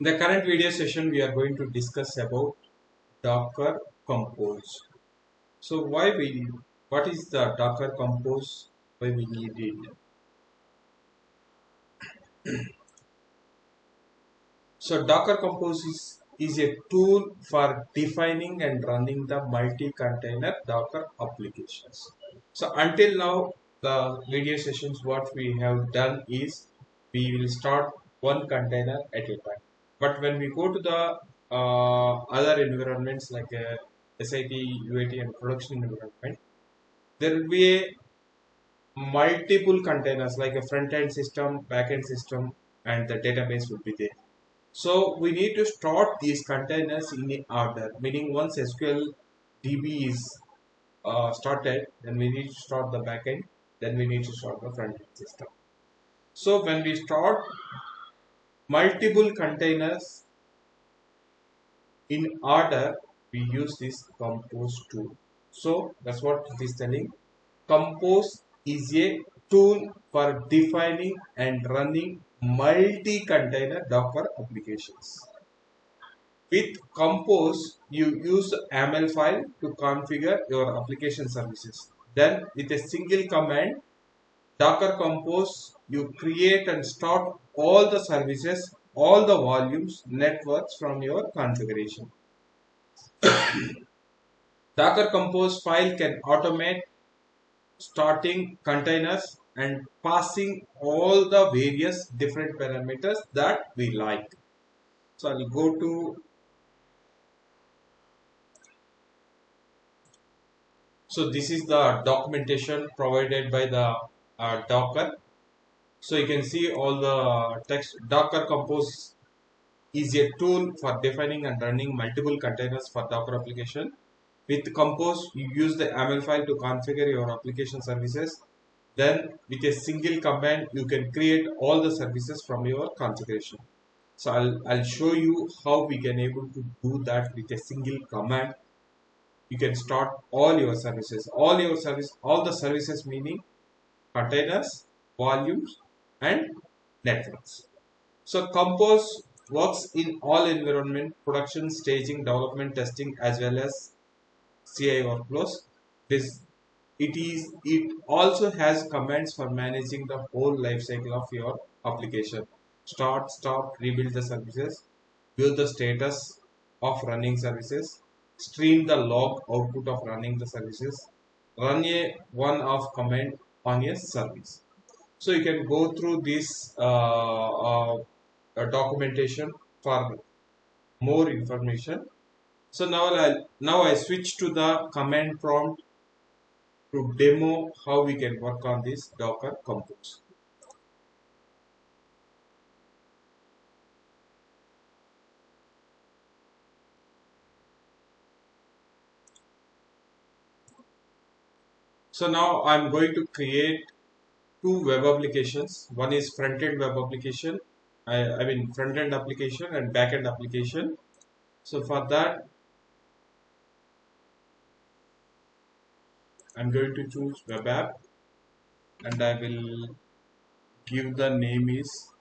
In the current video session, we are going to discuss about Docker Compose. So, what is the Docker Compose? Why we need it? So, Docker Compose is a tool for defining and running the multi-container Docker applications. So, until now, the video sessions, what we have done is we will start one container at a time. But when we go to the other environments like SIT, UAT, and production environment, there will be a multiple containers like a front-end system, back-end system, and the database will be there. So we need to start these containers in order, meaning once SQL DB is started, then we need to start the backend, then we need to start the front-end system. So when we start multiple containers in order, we use this compose tool. So that's what it is telling. Compose is a tool for defining and running multi-container Docker applications. With Compose, you use YAML file to configure your application services. Then with a single command, Docker Compose, you create and start all the services, all the volumes, networks from your configuration. Docker Compose file can automate starting containers and passing all the various different parameters that we like. So I'll go to, so this is the documentation provided by the Docker. So you can see all the text. Docker Compose is a tool for defining and running multiple containers for Docker application. With Compose, you use the YAML file to configure your application services. Then with a single command, you can create all the services from your configuration. So I'll show you how we can able to do that with a single command. You can start all your services, all the services meaning containers, volumes, and networks. So Compose works in all environment, production, staging, development, testing, as well as CI workflows. It also has commands for managing the whole life cycle of your application. Start, stop, rebuild the services, view the status of running services, stream the log output of running the services, run a one-off command on a service. So you can go through this documentation for more information. So now I switch to the command prompt to demo how we can work on this Docker Compose. So now I'm going to create two web applications. One is front-end web application, I mean front-end application and back-end application. So for that, I'm going to choose web app and I will give the name is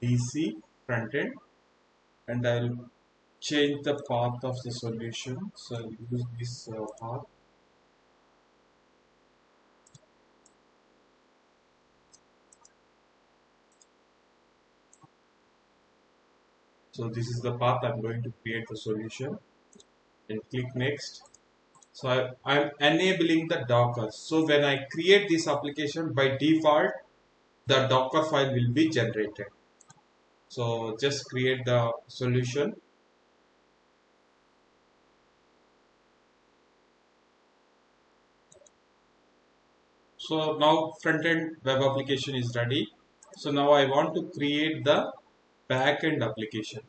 DC front-end, and I'll change the path of the solution. So I'll use this path. So this is the path I'm going to create the solution, and click next. So I'm enabling the Docker. So when I create this application, by default, the Docker file will be generated. So just create the solution. So now front-end web application is ready. So now I want to create the back-end application.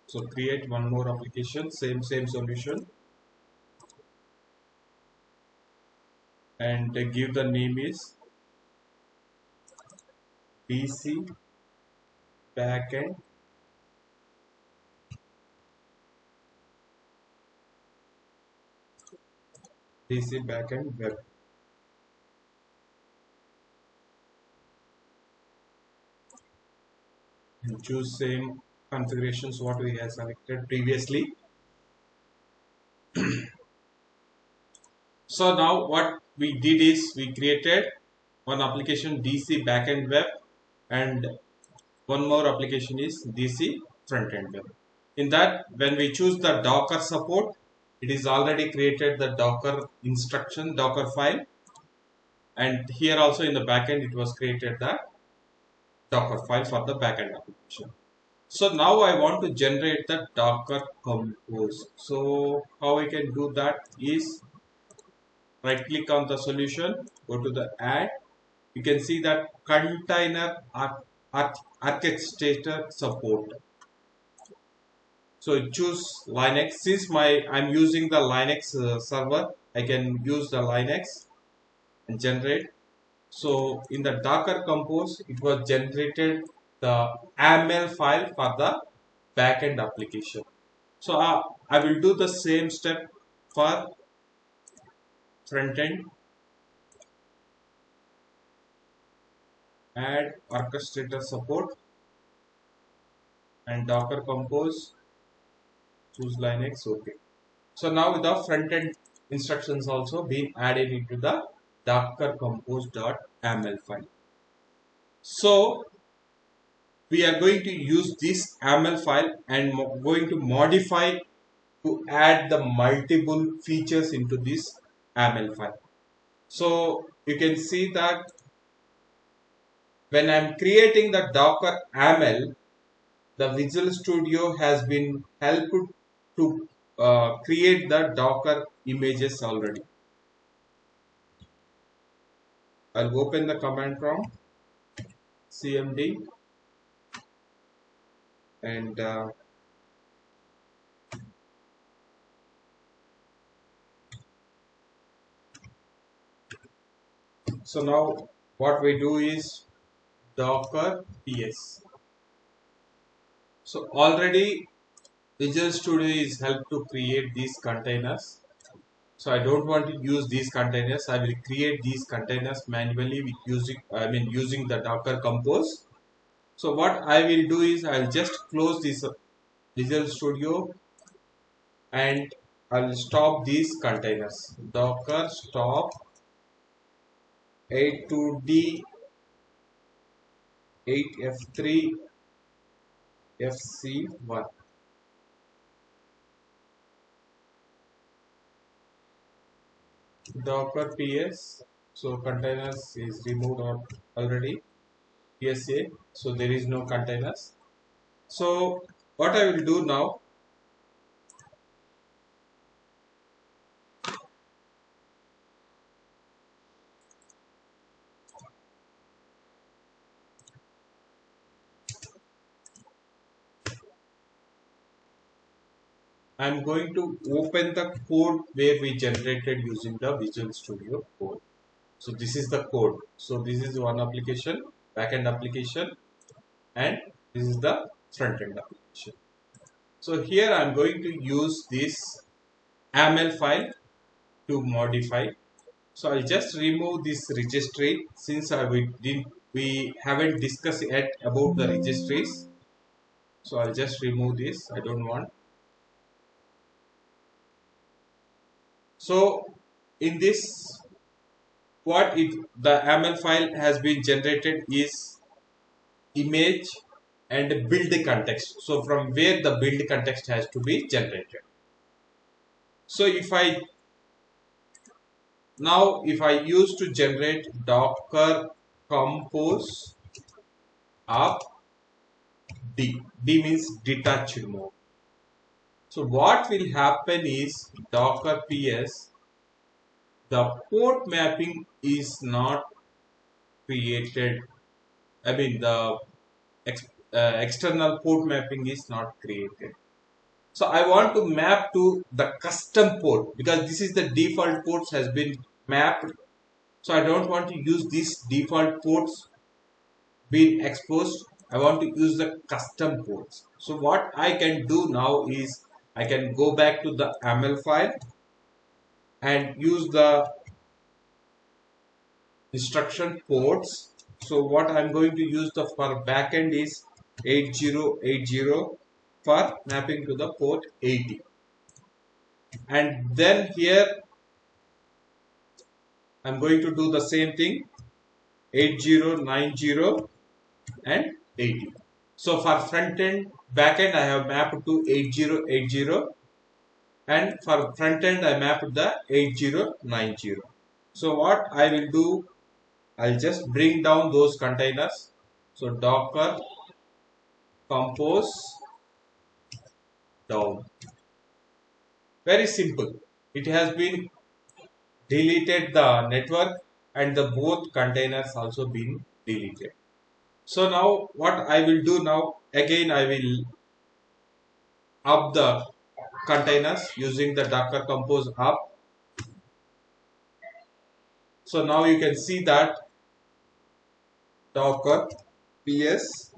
So create one more application, same solution, and give the name is DC backend DC backend web. And choose same configurations what we have selected previously. So now what we did is we created one application DC backend web and one more application is DC front-end web. In that, when we choose the Docker support, it is already created the Docker instruction, Docker file, and here also in the backend it was created the Docker file for the backend application. So now I want to generate the Docker compose. So how I can do that is right click on the solution, go to the add. You can see that container orchestrator support. So choose Linux. Since I'm using the Linux server, I can use the Linux and generate. So in the Docker compose, it was generated the YAML file for the backend application. So I will do the same step for front end. Add orchestrator support and Docker compose. Choose Linux. Okay. So now the front end instructions also been added into the Docker compose.yaml file. So we are going to use this YAML file and going to modify to add the multiple features into this YAML file. So you can see that when I am creating the Docker YAML, the Visual Studio has been helped to create the Docker images already. I'll open the command prompt cmd and so now what we do is Docker ps. So already Visual Studio is helped to create these containers. So I don't want to use these containers. I will create these containers manually with using the Docker compose. So what I will do is I'll just close this Visual Studio and I'll stop these containers. Docker stop A2D 8F3 FC1. Docker ps. So containers is removed already. PSA. So there is no containers. So what I will do now, I am going to open the code where we generated using the Visual Studio code. So this is the code. So this is one application, backend application, and this is the front end application. So here I am going to use this YAML file to modify. So I'll just remove this registry since we haven't discussed yet about the registries. So I'll just remove this. I don't want. So in this, the YAML file has been generated is image and build context. So from where the build context has to be generated. So if I use to generate Docker compose up D means detached mode. So what will happen is Docker ps, the port mapping is not created. I mean the external port mapping is not created. So I want to map to the custom port because this is the default ports has been mapped. So I don't want to use these default ports being exposed. I want to use the custom ports. So what I can do now is I can go back to the YAML file and use the instruction ports. So what I'm going to use the for backend is 8080 for mapping to the port 80, and then here I'm going to do the same thing 8090 and 80. So for front end back end I have mapped to 8080, and for front end I mapped the 8090. So what I will do, I'll just bring down those containers. So docker compose down. Very simple. It has been deleted the network and the both containers also been deleted. So now what I will do now, again I will up the containers using the docker compose up. So now you can see that docker ps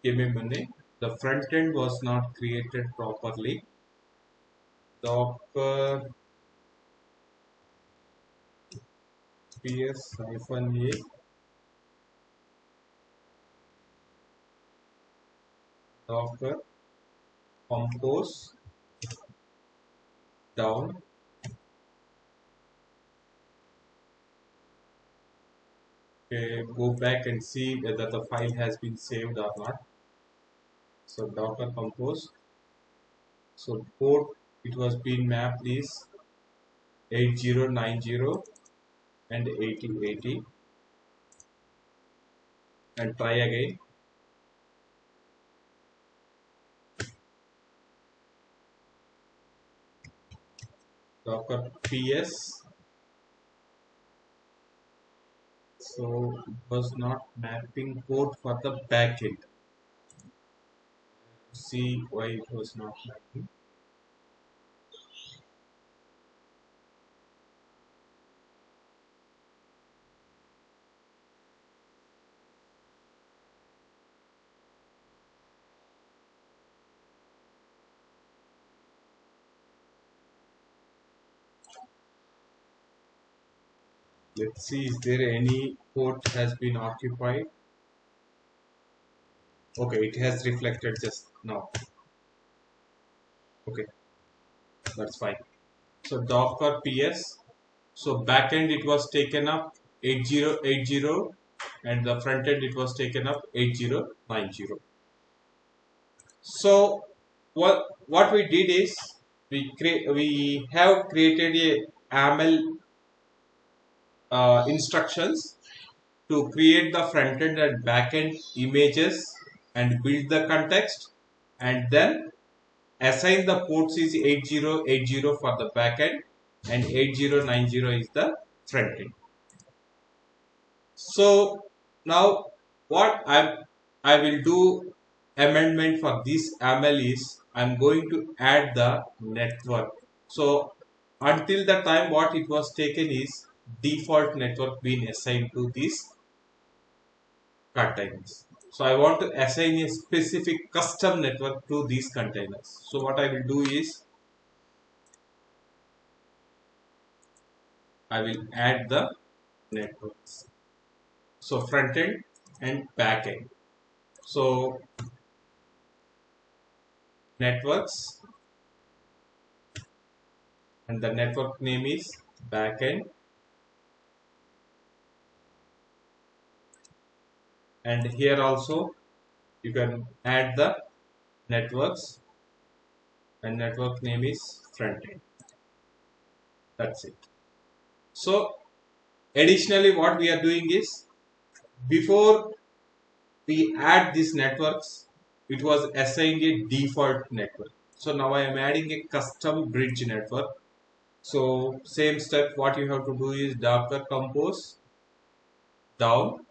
give me a minute, the front end was not created properly. Docker ps -a docker compose down. Okay, go back and see whether the file has been saved or not. So docker compose. So port it was being mapped is 8090 and 8080, and try again. Docker ps. So it was not mapping port for the backend. See why it was not mapping. Let's see, is there any port has been occupied? Okay, it has reflected just now. Okay, that's fine. So docker ps. So backend it was taken up 8080, and the front end it was taken up 8090. So what we did is we have created a AML instructions to create the front end and back end images and build the context, and then assign the ports is 8080 for the back end and 8090 is the front end. So now what I will do amendment for this AML is I'm going to add the network. So until the time what it was taken is default network being assigned to these containers. So I want to assign a specific custom network to these containers. So what I will do is I will add the networks. So front end and back end. So networks, and the network name is backend, and here also you can add the networks, and network name is front end. That's it. So additionally what we are doing is, before we add these networks it was assigned a default network. So now I am adding a custom bridge network. So same step, what you have to do is docker compose down.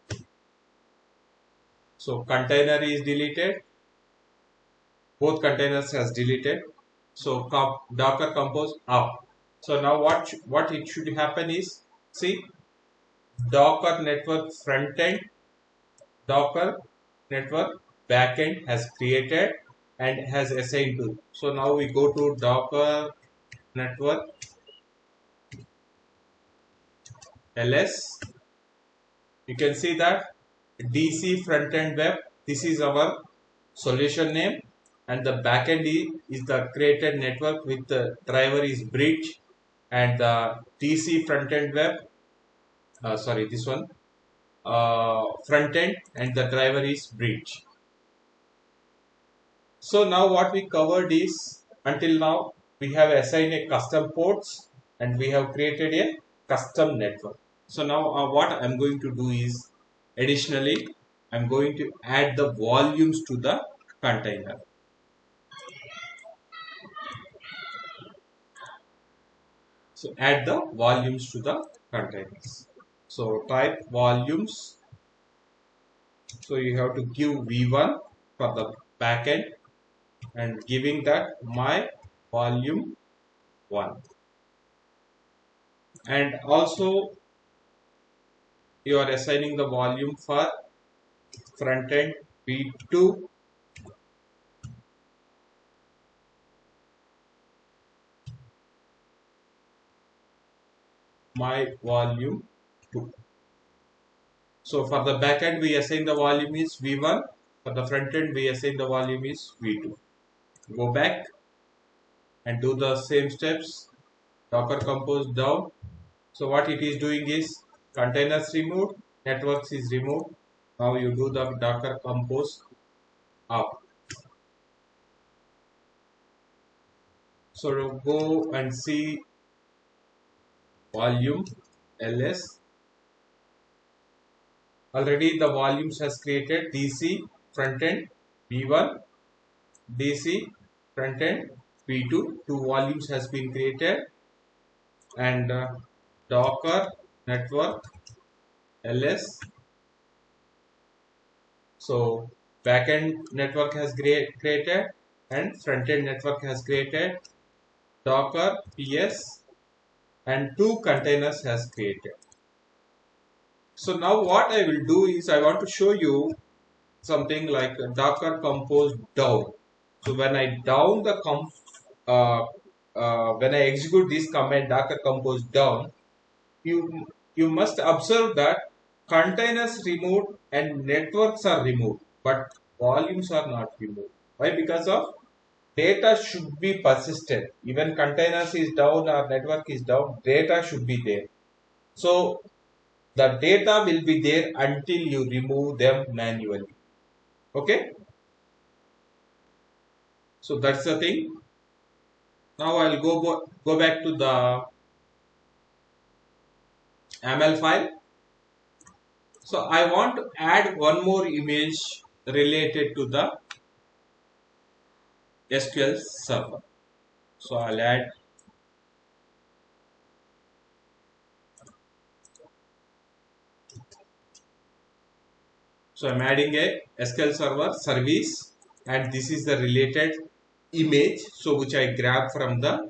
So container is deleted, both containers has deleted. So docker compose up. So now what it should happen is, see, docker network front end, docker network backend has created, and has assigned to. So now we go to Docker network ls. You can see that DC front-end web, this is our solution name, and the backend is the created network with the driver is bridge, and the DC front-end web, sorry, this one, front-end, and the driver is bridge. So now what we covered is, until now we have assigned a custom ports and we have created a custom network. So now what I'm going to do is, additionally I'm going to add the volumes to the container. So add the volumes to the containers. So type volumes. So you have to give v1 for the backend and giving that my volume 1. And also you are assigning the volume for front end v2, my volume 2. So for the back end we assign the volume is v1, for the front end we assign the volume is v2. Go back and do the same steps. Docker compose down. So what it is doing is, containers removed, networks is removed. Now you do the Docker compose up. So go and see volume ls. Already the volumes has created DC front end v1, DC front end v2. Two volumes has been created, and Docker network ls. So backend network has created and front end network has created. Docker ps and two containers has created. So now what I will do is, I want to show you something like Docker compose down. So when I down the when I execute this command Docker compose down, you must observe that containers removed and networks are removed, but volumes are not removed. Why? Because of data should be persistent. Even containers is down or network is down, data should be there. So the data will be there until you remove them manually. Okay. So that's the thing. Now I'll go back to the ML file. So I want to add one more image related to the SQL server. So I'll add. So I'm adding a SQL server service, and this is the related image. So which I grab from the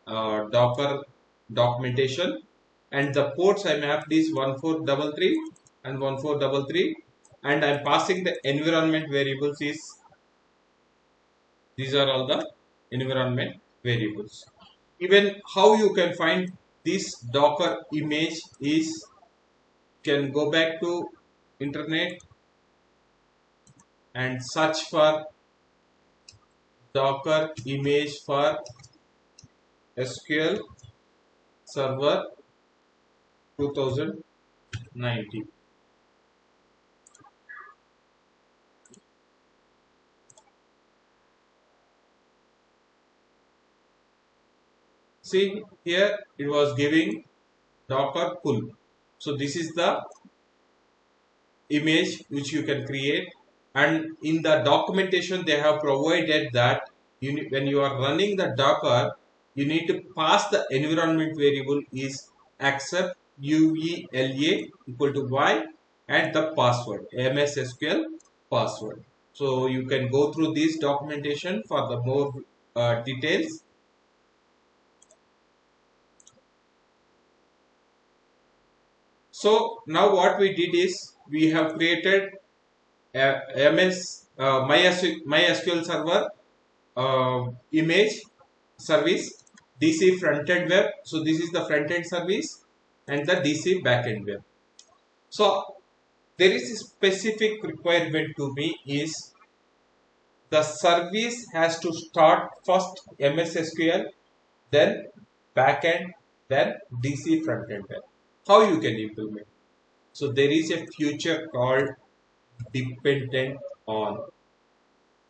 Docker documentation, and the ports I mapped is 1433 and 1433, and I'm passing the environment variables is, these are all the environment variables. Even how you can find this Docker image is, can go back to internet and search for Docker image for SQL Server 2019. See here it was giving Docker pull. So this is the image which you can create, and in the documentation they have provided that when you are running the Docker, you need to pass the environment variable is accept uela equal to y and the password MS SQL password. So you can go through this documentation for the more details. So now what we did is, we have created MS MySQL server image service, DC front-end web. So this is the front-end service and the DC back-end web. So there is a specific requirement to me is the service has to start first MS SQL, then backend, then DC front-end web. How you can implement? So there is a feature called dependent on.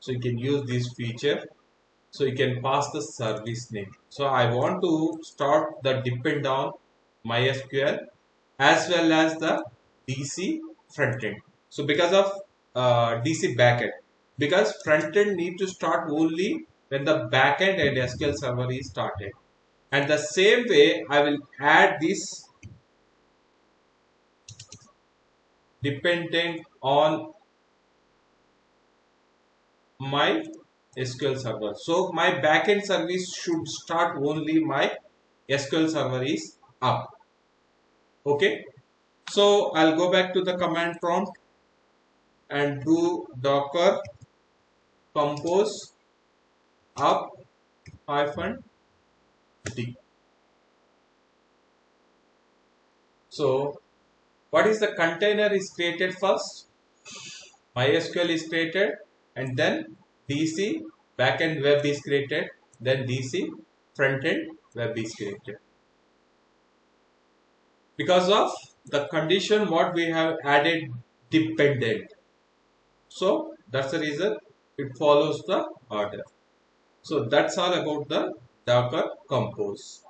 So you can use this feature. So you can pass the service name. So I want to start the depend on MySQL as well as the DC frontend. So because of DC backend, because frontend need to start only when the backend and SQL server is started. And the same way I will add this dependent on my SQL server. So my backend service should start only my SQL server is up. Okay. So I'll go back to the command prompt and do docker compose up -d. So what is the container is created first? MySQL is created and then DC backend web is created, then DC frontend web is created. Because of the condition what we have added dependent. So that's the reason it follows the order. So that's all about the Docker Compose.